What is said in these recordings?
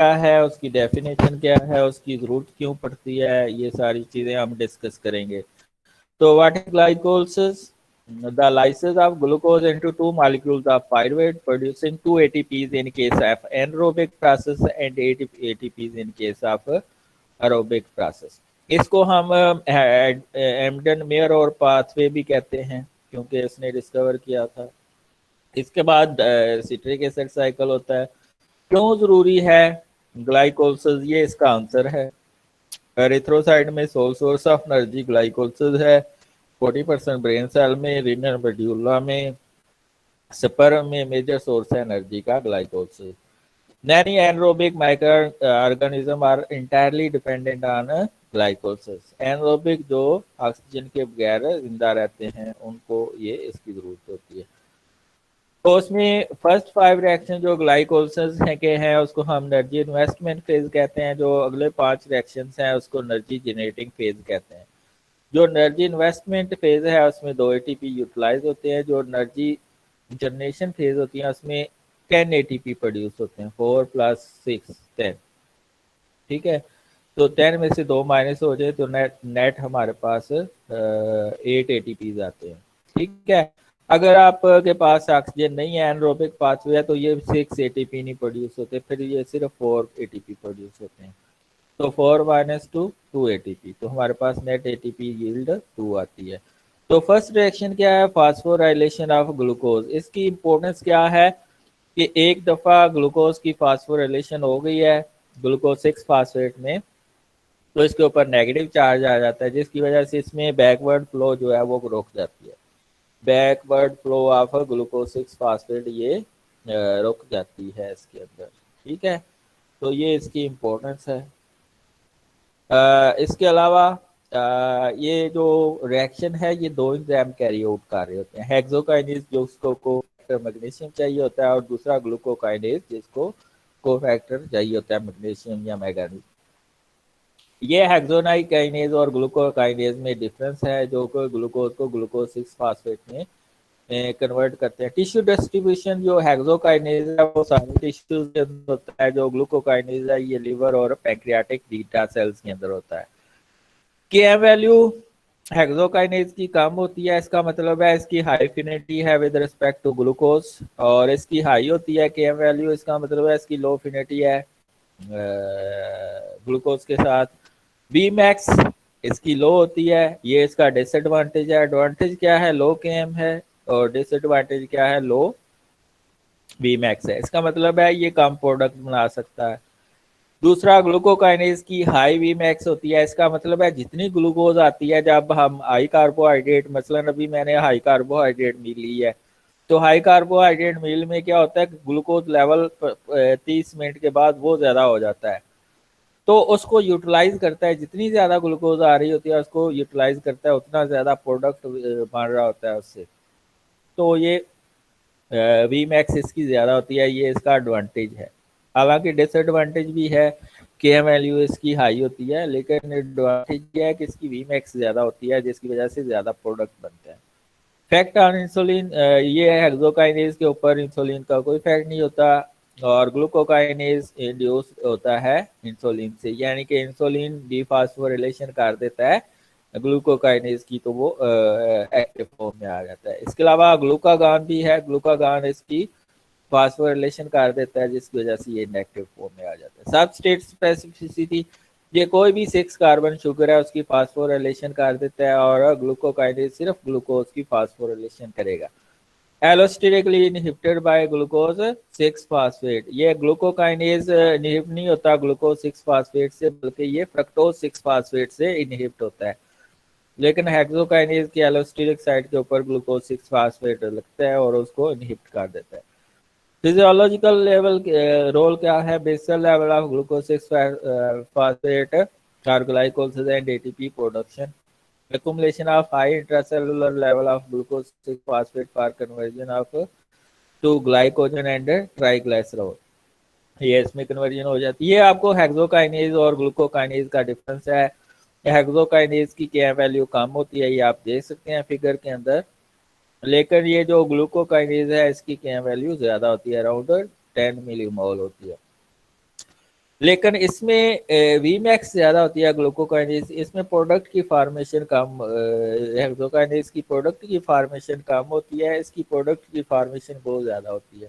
क्या है, उसकी डेफिनेशन क्या है, उसकी जरूरत क्यों पड़ती है, ये सारी चीजें हम डिस्कस करेंगे। तो what is glycolysis? The lysis of glucose into two molecules of pyruvate producing two ATPs in case of anaerobic process and ATPs in case of aerobic process। इसको हम एम्डन मेयर और पाथवे भी कहते हैं क्योंकि इसने डिस्कवर किया था। इसके बाद सिट्रिक एसिड साइकिल होता है। क्यों जरूरी है ग्लाइकोलिसिस? ये इसका आंसर है। एरिथ्रोसाइट में sole source of energy glycolysis है। 40% ब्रेन सेल में, रीनल मेड्यूला में, स्पर्म में मेजर सोर्स है एनर्जी का glycolysis. Many anaerobic microorganisms are entirely dependent on glycolysis। Anaerobic जो ऑक्सीजन के बगैर जिंदा रहते हैं उनको ये इसकी जरूरत होती है। तो उसमें फर्स्ट 5 रिएक्शन जो ग्लाइकोलिसिस है के हैं उसको हम एनर्जी इन्वेस्टमेंट फेज कहते हैं। जो अगले 5 रिएक्शन हैं उसको एनर्जी जनरेटिंग फेज कहते हैं। जो एनर्जी इन्वेस्टमेंट फेज है उसमें 2 एटीपी यूटिलाइज होते हैं। जो एनर्जी जनरेशन फेज होती है उसमें 10 एटीपी प्रोड्यूस होते हैं। 4 + 6 10। ठीक है, तो 10 में से 2 माइनस हो जाए तो नेट हमारे पास 8 एटीपी आते हैं। ठीक है, अगर आपके पास ऑक्सीजन नहीं है, एनरोबिक पाथवे है, तो ये 6 एटीपी नहीं प्रोड्यूस होते, फिर ये सिर्फ 4 एटीपी प्रोड्यूस होते हैं। तो 4 - 2 2 एटीपी, तो हमारे पास नेट एटीपी यील्ड 2 आती है। तो फर्स्ट रिएक्शन क्या है? Phosphorylation of glucose. इसकी इंपॉर्टेंस क्या है कि एक दफा ग्लूकोज की फास्फोराइलेशन हो गई है ग्लूकोज 6 फास्फेट में, तो इसके ऊपर नेगेटिव चार्ज आ जाता है जिसकी वजह से इसमें बैकवर्ड फ्लो जो है वो रुक जाती है। Backward flow of glucose 6 phosphate ये रुक जाती है इसके अंदर। ठीक है, तो ये इसकी इम्पोर्टेंस है। इसके अलावा ये जो रिएक्शन है ये 2 एंजाइम कैरी आउट कर रहे होते हैं। हेक्सोकाइनेज जो उसको कोफैक्टर मैग्नीशियम चाहिए होता है और दूसरा ग्लूकोकाइनेज जिसको कोफैक्टर चाहिए होता है मैग्नीशियम या मैंगनीज। ये हेक्सोकाइनेज और ग्लूकोकाइनेज में डिफरेंस है जो कि ग्लूकोज को ग्लूकोज 6 फास्फेट में कन्वर्ट करते हैं। टिश्यू डिस्ट्रीब्यूशन जो हेक्सोकाइनेज है वो सारे टिश्यूज के अंदर होता है। जो ग्लूकोकाइनेज है ये लिवर और पैंक्रियाटिक बीटा सेल्स के अंदर होता है। Km वैल्यू हेक्सोकाइनेज की कम होती है, इसका मतलब है इसकी हाई फिनिटी है विद रिस्पेक्ट टू ग्लूकोज, और इसकी हाई होती है Km वैल्यू, इसका मतलब है इसकी लो फिनिटी है ग्लूकोज के साथ। Vmax इसकी लो होती है, ये इसका डिसएडवांटेज है। एडवांटेज क्या है? लो Km है, और डिसएडवांटेज क्या है? लो Vmax है। इसका मतलब है ये कम प्रोडक्ट बना सकता है। दूसरा ग्लूकोकाइनेज की हाई वीमैक्स होती है, इसका मतलब है जितनी ग्लूकोज आती है जब हम हाई कार्बोहाइड्रेट, मसलन अभी मैंने हाई कार्बोहाइड्रेट मील ली है, तो हाई कार्बोहाइड्रेट मील में क्या होता है ग्लूकोज लेवल 30 मिनट के बाद वो ज्यादा हो जाता है, तो उसको यूटिलाइज करता है। जितनी ज्यादा ग्लूकोज आ रही होती है उसको यूटिलाइज करता है, उतना ज्यादा प्रोडक्ट बन रहा होता है उससे। तो ये वी मैक्स इसकी ज़्यादा होती है, ये इसका एडवांटेज है। हालांकि डिसएडवांटेज भी है, के एम वैल्यू इसकी हाई होती है, लेकिन एडवांटेज ये है कि इसकी वी मैक्स ज़्यादा होती है जिसकी वजह से ज़्यादा प्रोडक्ट बनते हैं। फैक्ट ऑन इंसुलिन, ये है हेक्सोकाइनेज के ऊपर इंसुलिन का कोई फैक्ट नहीं होता, और ग्लूकोकाइनेज इंड्यूस होता है इंसुलिन से, यानी कि इंसुलिन डिफॉस्फोरिलेशन कर देता है ग्लूकोकाइनेज की, तो वो एक्टिव फॉर्म में आ जाता है। इसके अलावा ग्लूकागान भी है, ग्लूकागान इसकी फास्फोरिलेशन कर देता है जिसकी वजह से ये इनएक्टिव फॉर्म में आ जाता है। सबस्ट्रेट स्पेसिफिसिटी, ये कोई भी 6 कार्बन शुगर है उसकी फास्फोरिलेशन कर देता है, और ग्लूकोकाइनेज सिर्फ ग्लूकोज की फास्फोरिलेशन करेगा। एलोस्टेरिकली इनहिबिटेड बाय ग्लूकोज 6 फास्फेट, ये ग्लूकोकाइनेज इनहिबिट नहीं होता ग्लूकोज 6 फास्फेट से, बल्कि ये फ्रक्टोज 6 फास्फेट से इनहिबिट होता है। लेकिन हेक्सोकाइनेज की एलोस्टेरिक साइट के ऊपर ग्लूकोज 6 फास्फेट लगता है और उसको इनहिबिट कर देता है। फिजियोलॉजिकल लेवल रोल क्या है? Basal level of glucose 6 phosphate और glycolysis and ATP production, accumulation of high intracellular level of glucose 6 phosphate for conversion of to glycogen and triglycerol, ये इसमें कन्वर्जन हो जाती है। ये आपको हेक्सोकाइनेज और ग्लूकोकाइनेज का डिफरेंस है। हेक्सोकाइनेज की क्या वैल्यू कम होती है, ये आप देख सकते हैं फिगर के अंदर, लेकिन ये जो ग्लूकोकाइनेज है इसकी क्या वैल्यू ज्यादा होती है, अराउंड 10 मिलीमोल होती है। लेकिन इसमें वी मैक्स ज़्यादा होती है ग्लूकोकाइनेज, इसमें प्रोडक्ट की फार्मेशन कम, ग्लूकोकाइनेज की प्रोडक्ट की फार्मेशन कम होती है, इसकी प्रोडक्ट की फार्मेशन बहुत ज़्यादा होती है।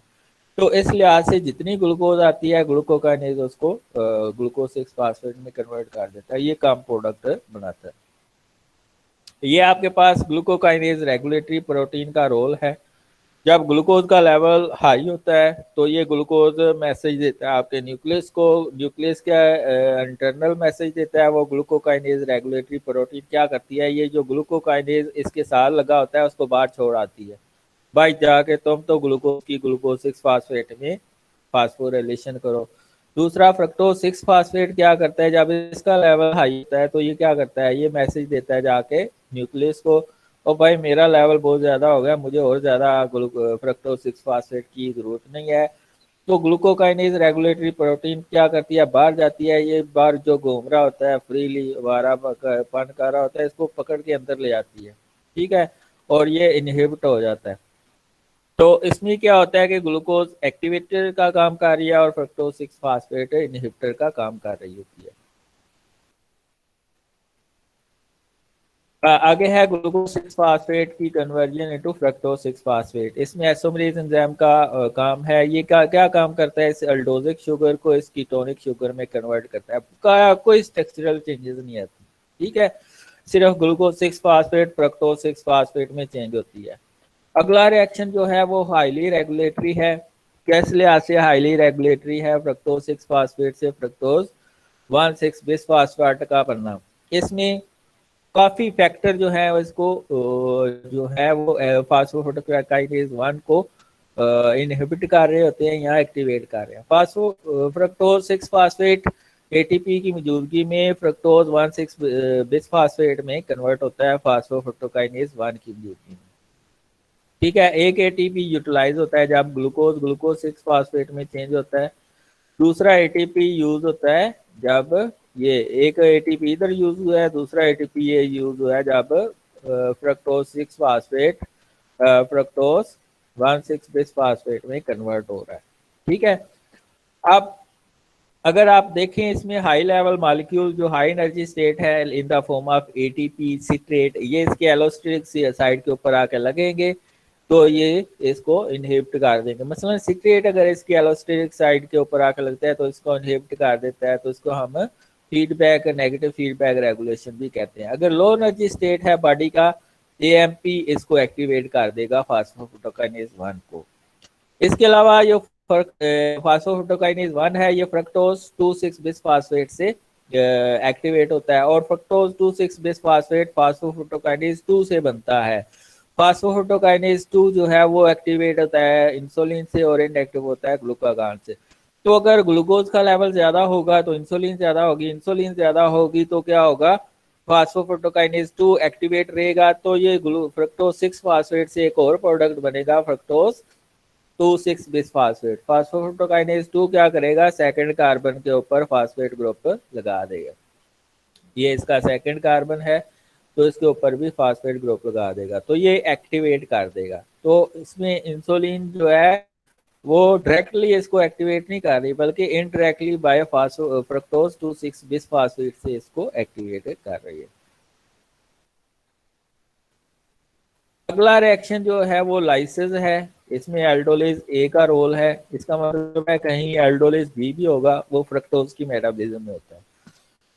तो इस लिहाज से जितनी ग्लूकोज आती है ग्लूकोकाइनेज उसको ग्लूकोज 6 फास्फेट में कन्वर्ट कर देता है, ये कम प्रोडक्ट बनाता है। ये आपके पास ग्लूकोकाइनेज रेगुलेटरी प्रोटीन का रोल है। जब ग्लूकोज का लेवल हाई होता है तो ये ग्लूकोज मैसेज देता है आपके न्यूक्लियस को, न्यूक्लियस का इंटरनल मैसेज देता है, वो ग्लूकोकाइनेज रेगुलेटरी प्रोटीन क्या करती है, ये जो ग्लूकोकाइनेज इसके साथ लगा होता है उसको बाहर छोड़ आती है, भाई जाके तुम तो ग्लूकोज की ग्लूकोज 6 फास्फेट में फास्फोरिलेशन करो। दूसरा फ्रक्टोज 6 फास्फेट क्या करता है, जब इसका लेवल हाई होता है तो ये क्या करता है, ये मैसेज देता है जाके न्यूक्लियस को, और भाई मेरा लेवल बहुत ज़्यादा हो गया, मुझे और ज़्यादा फ्रक्टोज 6 फास्फेट की ज़रूरत नहीं है। तो ग्लूकोकाइनेज रेगुलेटरी प्रोटीन क्या करती है, बाहर जाती है, ये बाहर जो घूम रहा होता है फ्रीली वारा पन कर रहा होता है, इसको पकड़ के अंदर ले आती है, ठीक है, और ये इनहिबिट हो जाता है। तो इसमें क्या होता है कि ग्लूकोज एक्टिवेटर का काम कर रही है और फ्रक्टोज 6 फास्फेट इनहिबिटर का काम कर रही होती है। आगे है ग्लूकोज 6 फास्फेट की कन्वर्जन इनटू फ्रक्टोज 6 फास्फेट। इसमें आइसोमेरेज एंजाइम का काम है, ये क्या काम करता है, इस अल्डोजिक शुगर को इस कीटोनिक शुगर में कन्वर्ट करता है, कोई स्ट्रक्चरल चेंजेस नहीं आती, ठीक है, सिर्फ ग्लूकोज 6 फास्फेट फ्रक्टोज 6 फास्फेट में चेंज होती है। अगला रिएक्शन जो है वो हाईली रेगुलेटरी है। किस लिहाज से हाईली रेगुलेटरी है, फ्रक्टोज 6 फास्फेट से फ्रक्टोज 1,6 बिस फास्फेट का बनना। इसमें काफी फैक्टर जो है इसको जो है वो फास्फोफोटोकाइनेज 1 को इनहिबिट कर रहे होते हैं या एक्टिवेट कर रहे हैं। फास्फो फ्रक्टोज 6 फास्फेट एटीपी की मौजूदगी में फ्रक्टोज 1,6 बिस फास्फेट में कन्वर्ट होता है फास्फोफोटोकाइनेज 1 की मौजूदगी में, ठीक है। एक एटीपी यूटिलाइज होता है जब ग्लूकोज ग्लूकोज 6 फास्फेट में चेंज होता है। दूसरा एटीपी यूज होता है जब ये एक एटीपी इधर यूज हुआ है, दूसरा एटीपी ये यूज हुआ है जब फ्रक्टोज 6 फास्फेट फ्रक्टोज 1,6 बिस फास्फेट में कन्वर्ट हो रहा है, ठीक है। अब अगर आप देखें इसमें हाई लेवल मॉलिक्यूल जो हाई एनर्जी स्टेट है in the form of ATP citrate, ये इसके एलोस्टेरिक साइड के ऊपर आके लगेंगे तो ये इसको इनहिबिट कर देंगे। मसलन सिट्रेट अगर इसकी एलोस्टेरिक साइड के ऊपर आकर लगता है तो इसको इनहिबिट कर देता है, तो इसको हम फीडबैक नेगेटिव फीडबैक रेगुलेशन भी कहते हैं। अगर लो एनर्जी स्टेट है बॉडी का, एएमपी इसको एक्टिवेट कर देगा फास्फोफोटोकाइनेज 1 को। इसके अलावा जो फास्फोफोटोकाइनेज 1 है ये फ्रक्टोज 2,6 बिस फास्फेट से एक्टिवेट होता है, और फ्रक्टोज 2,6 बिस फास्फेट फास्फोफोटोकाइनेज 2 से बनता है। फास्फोफोटोकाइनेज 2 जो है वो एक्टिवेट होता है इंसुलिन से और इनएक्टिव होता है ग्लूकागान से। तो अगर ग्लूकोज का लेवल ज्यादा होगा तो इंसुलिन ज्यादा होगी, इंसुलिन ज्यादा होगी तो क्या होगा, फास्फोफोटोकाइनेज 2 एक्टिवेट रहेगा, तो ये फ्रक्टोज 6 फास्फेट से एक और प्रोडक्ट बनेगा फ्रक्टोज 2,6 बिस फास्फेट। फास्फोफोटोकाइनेज 2 क्या करेगा, सेकंड कार्बन के ऊपर फास्फेट ग्रुप लगा देगा, ये इसका सेकंड कार्बन है तो इसके ऊपर भी फास्फेट ग्रुप लगा देगा, तो ये एक्टिवेट कर देगा। तो इसमें इंसुलिन जो है वो डायरेक्टली इसको एक्टिवेट नहीं कर रही बल्कि इनडायरेक्टली बाय फ्रक्टोज 2,6 बिस फास्फेट से इसको एक्टिवेट कर रही है। अगला रिएक्शन जो है वो लाइसिस है, इसमें एल्डोलिज ए का रोल है। इसका मतलब है कहीं एल्डोलिज बी भी होगा, वो फ्रक्टोज की मेटाबॉलिज्म में होता है।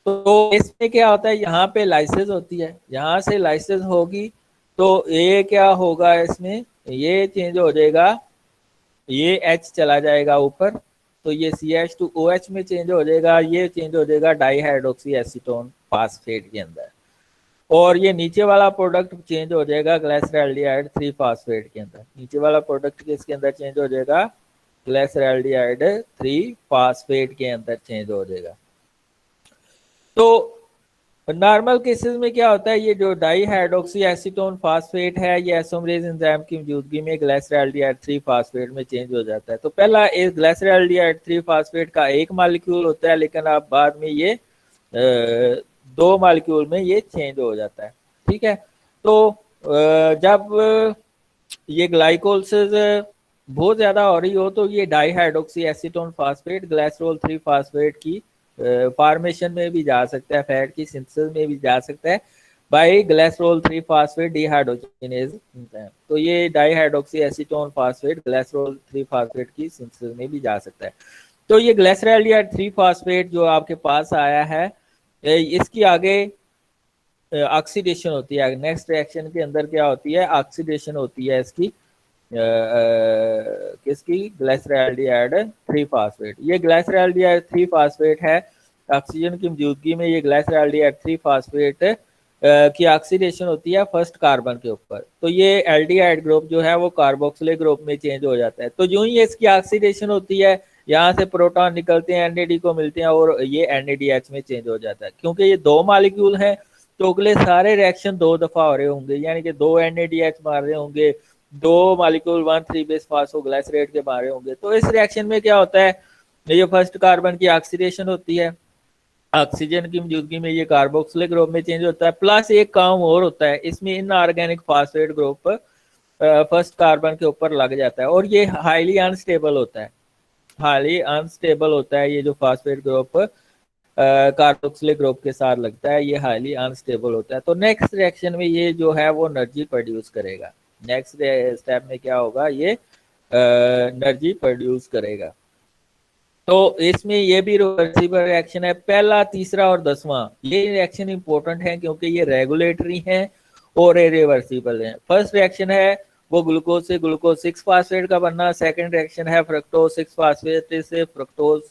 तो इसमें क्या होता है, यहाँ पे लाइसिस होती है, यहाँ से लाइसिस होगी तो ये क्या होगा, इसमें ये चेंज हो जाएगा, ये H चला जाएगा ऊपर तो ये CH2OH में चेंज हो जाएगा, ये चेंज हो जाएगा डाईहाइड्रोक्सी एसीटोन फास्फेट के अंदर, और ये नीचे वाला प्रोडक्ट चेंज हो जाएगा ग्लाइसरॉल्डिहाइड 3 फास्फेट के अंदर। नीचे वाला प्रोडक्ट किसके अंदर चेंज हो जाएगा, ग्लाइसरॉल्डिहाइड 3 फास्फेट के अंदर चेंज हो जाएगा। तो नॉर्मल केसेस में क्या होता है, ये जो डाईहाइड्रोक्सी एसीटोन फास्फेट है ये आइसोमेरेज एंजाइम की मौजूदगी में ग्लाइसरॉल्डिहाइड 3 फास्फेट में चेंज हो जाता है। तो पहला इस ग्लाइसरॉल्डिहाइड 3 फास्फेट का एक मॉलिक्यूल होता है, लेकिन अब बाद में ये दो मॉलिक्यूल में ये चेंज हो जाता है, ठीक है। तो जब ये ग्लाइकोलिसिस बहुत ज्यादा हो रही हो तो ये di hydroxy acetone phosphate glycerol 3 phosphate की फॉर्मेशन में भी जा सकता है, फैट की सिंथेसिस में भी जा सकता है बाय ग्लाइसरॉल 3 फास्फेट डिहाइड्रोजिनेज। तो ये di hydroxy acetone phosphate glycerol 3 phosphate की सिंथेसिस में भी जा सकता है। तो ये ग्लिसरॉल 3 फास्फेट जो आपके पास आया है, इसकी आगे ऑक्सीडेशन होती है। नेक्स्ट रिएक्शन के अंदर क्या होती है, ऑक्सीडेशन होती है इसकी, किसकी, ग्लिसरॉल्डिहाइड 3 फास्फेट। ये ग्लिसरॉल्डिहाइड 3 फास्फेट है, ऑक्सीजन की मौजूदगी में ये ग्लिसरॉल्डिहाइड 3 फास्फेट की ऑक्सीडेशन होती है फर्स्ट कार्बन के ऊपर। तो ये एल्डिहाइड ग्रुप जो है वो कार्बोक्सिलिक ग्रुप में चेंज हो जाता है। तो जो ही इसकी ऑक्सीडेशन होती है, यहाँ से प्रोटॉन निकलते हैं, एनएडी को मिलते हैं और ये एनएडीएच में चेंज हो जाता है। क्योंकि ये दो मॉलिक्यूल हैं तो अगले सारे रिएक्शन दो दफा हो रहे होंगे, यानी कि दो एनएडीएच मार रहे होंगे, दो मॉलिक्यूल 1,3 बेस फास्फोग्लिसरेट के मारे होंगे। तो इस रिएक्शन में क्या होता है, ये फर्स्ट कार्बन की ऑक्सीडेशन होती है, ऑक्सीजन की मौजूदगी में ये कार्बोक्सिलिक ग्रुप में चेंज होता है। प्लस एक काम और होता है, इसमें inorganic phosphate group first carbon के ऊपर लग जाता है और ये हाईली अनस्टेबल होता है, हाईली अनस्टेबल होता है। ये जो फास्फेट ग्रुप कार्बोक्सिलिक ग्रुप के साथ लगता है, ये हाईली अनस्टेबल होता है। तो नेक्स्ट रिएक्शन में ये जो है वो एनर्जी प्रोड्यूस करेगा। नेक्स्ट स्टेप में क्या होगा, ये एनर्जी प्रोड्यूस करेगा। तो इसमें ये भी रिवर्सिबल रिएक्शन है। पहला, तीसरा और 10वां ये रिएक्शन इंपॉर्टेंट है क्योंकि ये रेगुलेटरी हैं और इरिवर्सिबल हैं। फर्स्ट रिएक्शन है वो ग्लूकोज से ग्लूकोज 6 फास्फेट का बनना, सेकंड रिएक्शन है फ्रक्टोज 6 फास्फेट से फ्रक्टोज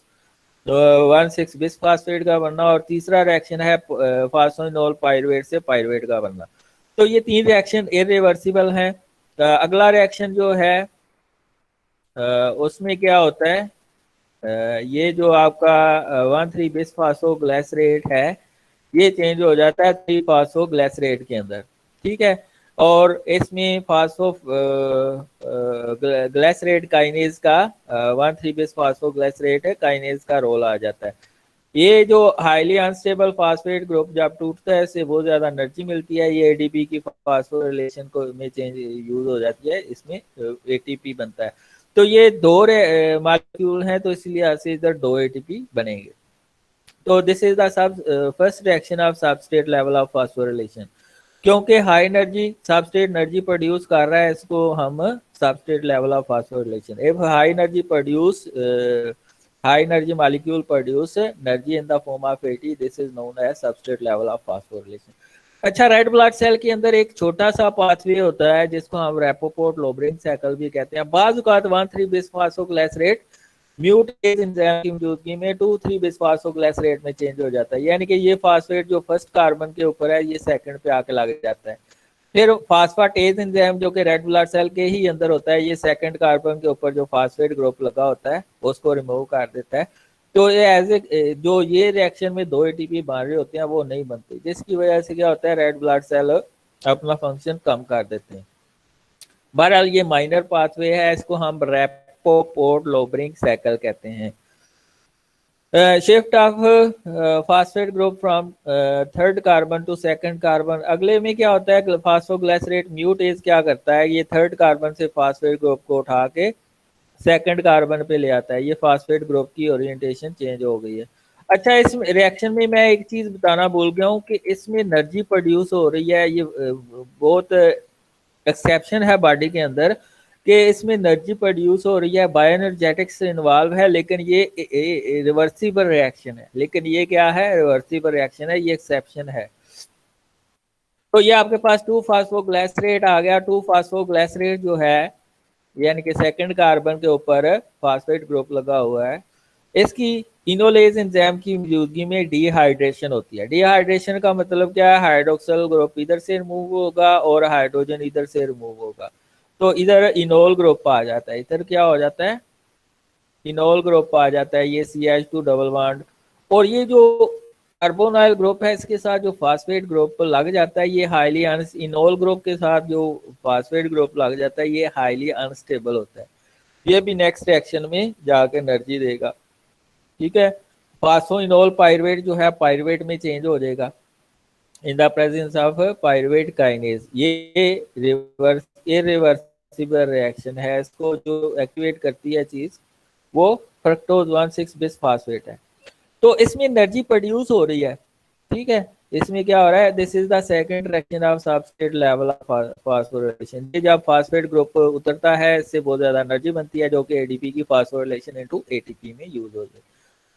1,6 बिस फास्फेट का बनना, और तीसरा रिएक्शन है फास्फोइनोल पायरुवेट से पायरुवेट का बनना। तो ये तीन रिएक्शन इरिवर्सिबल हैं। अगला रिएक्शन जो है उसमें क्या होता है, ये जो आपका 1,3 बिस फास्फोग्लिसरेट है ये चेंज हो जाता है 3 फास्फोग्लिसरेट के अंदर, ठीक है। और इसमें फास्फो ग्लिसरेट काइनेज का 1,3 बिस फास्फोग्लिसरेट है काइनेज का रोल आ जाता है। ये जो हाईली अनस्टेबल फास्फेट ग्रुप जब टूटता है इससे बहुत ज्यादा एनर्जी मिलती है, ये एडीपी की फास्फोरिलेशन को में चेंज यूज हो जाती है, इसमें एटीपी बनता है। तो ये दो मॉलिक्यूल हैं तो इसलिए से इधर दो एटीपी बनेंगे। तो this is the first reaction of substrate level of phosphorylation. क्योंकि high energy substrate energy produce कर रहा है, इसको हम substrate level of phosphorylation. If high energy produce high energy molecule produce energy in the form of AT, this is known as substrate level of phosphorylation। अच्छा, red blood cell के अंदर एक छोटा सा पाथवे होता है जिसको हम रैपोपोर्ट लोबरिंग साइकिल भी कहते हैं। बाज़ औक़ात 1,3 बिस फास्फोग्लिसरेट म्यूटेज एंजाइम की मौजूदगी में 2,3 बिस फास्फोग्लिसरेट में चेंज हो जाता है, यानी कि ये फास्फेट जो फर्स्ट कार्बन के ऊपर है ये सेकंड पे आके लग जाता है। फिर फास्फाटेज एंजाइम जो कि रेड ब्लड सेल के ही अंदर होता है, ये सेकंड कार्बन के ऊपर जो फास्फेट ग्रुप लगा होता है उसको रिमूव कर देता है। तो ये एज ए जो ये रिएक्शन में दो एटीपी बन रहे होते हैं वो नहीं बनते, जिसकी वजह से क्या होता है, रेड ब्लड सेल अपना फंक्शन कम कर देते हैं। बहरहाल ये माइनर पाथवे है, इसको हम रैपोपोर्ट लोबरिंग साइकिल कहते हैं। Shift of phosphate group from third carbon to second carbon. अगले में क्या होता है, फास्फोग्लिसरेट म्यूटेज क्या करता है, ये थर्ड कार्बन से फास्फेट ग्रुप को उठा के सेकंड कार्बन पे ले आता है। ये फास्फेट ग्रुप की ओरिएंटेशन चेंज हो गई है। अच्छा, इस रिएक्शन में मैं एक चीज बताना भूल गया हूँ कि इसमें एनर्जी प्रोड्यूस हो रही है। ये बहुत एक्सेप्शन है बॉडी के अंदर कि इसमें एनर्जी प्रोड्यूस हो रही है, बायोएनर्जेटिक्स से इन्वॉल्व है, लेकिन ये रिवर्सिबल रिएक्शन है। लेकिन ये क्या है, रिवर्सिबल रिएक्शन है, ये एक्सेप्शन है। तो ये आपके पास 2 फास्फोग्लिसरेट आ गया। 2 फास्फोग्लिसरेट जो है यानी कि सेकंड कार्बन के ऊपर फास्फेट ग्रुप लगा हुआ है, इसकी इनोलेज एंजाइम की मौजूदगी में डिहाइड्रेशन होती है। डिहाइड्रेशन का मतलब क्या है, हाइड्रोक्सिल ग्रुप इधर से रिमूव होगा और हाइड्रोजन इधर से रिमूव होगा, तो इधर इनोल ग्रुप आ जाता है। इधर क्या हो जाता है, इनोल ग्रुप आ जाता है, ये CH2 डबल बॉन्ड। और ये जो कार्बोनाइल ग्रुप है इसके साथ जो फास्फेट ग्रुप लग जाता है ये हाईली इनोल ग्रुप के साथ जो फास्फेट ग्रुप लग जाता है ये हाईली अनस्टेबल होता है। ये भी नेक्स्ट रिएक्शन में जाकर एनर्जी देगा, ठीक है। फास्फोइनोल पायरुवेट जो है पायरुवेट में चेंज हो जाएगा in the presence of pyruvate kinase. ये रिवर्स रिवर्सिबल रिएक्शन है, इसको जो एक्टिवेट करती है चीज वो फ्रक्टोज 1,6 बिसफॉस्फेट है। तो इसमें एनर्जी प्रोड्यूस हो रही है, ठीक है। इसमें क्या हो रहा है, this is the second reaction of substrate level of phosphorylation. ये जब फास्फेट ग्रुप उतरता है इससे बहुत ज्यादा एनर्जी बनती है जो कि एडीपी की फास्फोरिलेशन इनटू एटीपी में यूज होती है।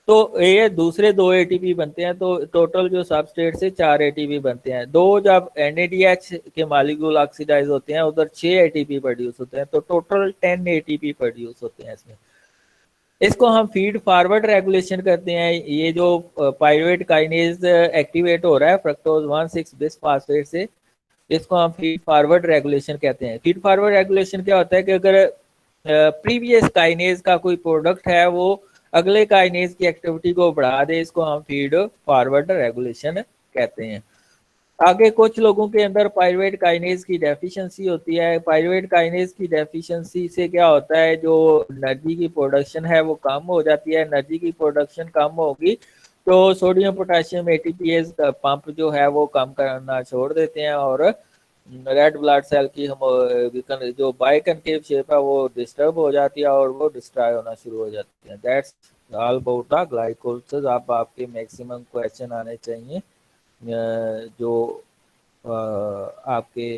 तो ये दूसरे 2 एटीपी बनते हैं, तो टोटल जो सबस्ट्रेट से 4 एटीपी बनते हैं। दो जब NADH के मॉलिक्यूल ऑक्सीडाइज होते हैं उधर 6 एटीपी प्रोड्यूस होते हैं, तो टोटल 10 एटीपी प्रोड्यूस होते हैं इसमें। इसको हम फीड फॉरवर्ड रेगुलेशन करते हैं। ये जो पायरुवेट काइनेज एक्टिवेट हो रहा है फ्रक्टोज 1,6 बिसफॉस्फेट से, इसको हम फीड फॉरवर्ड रेगुलेशन कहते हैं। फीड फॉरवर्ड रेगुलेशन क्या होता है कि अगर प्रीवियस काइनेज का कोई प्रोडक्ट है वो अगले काइनेज की एक्टिविटी को बढ़ा दे, इसको हम फीड फॉरवर्ड रेगुलेशन कहते हैं। आगे कुछ लोगों के अंदर पायरुवेट काइनेज की डेफिशिएंसी होती है। पायरुवेट काइनेज की डेफिशिएंसी से क्या होता है, जो एनर्जी की प्रोडक्शन है वो कम हो जाती है। एनर्जी की प्रोडक्शन कम होगी तो सोडियम पोटेशियम एटीपीएस का पंप जो है वो कम करना छोड़ देते हैं और रेड ब्लड सेल की हम जो बाइकनकेव शेप है वो डिस्टर्ब हो जाती है और वो डिस्ट्रॉय होना शुरू हो जाती है। That's all about the glycolysis. आप आपके मैक्सिमम क्वेश्चन आने चाहिए जो आपके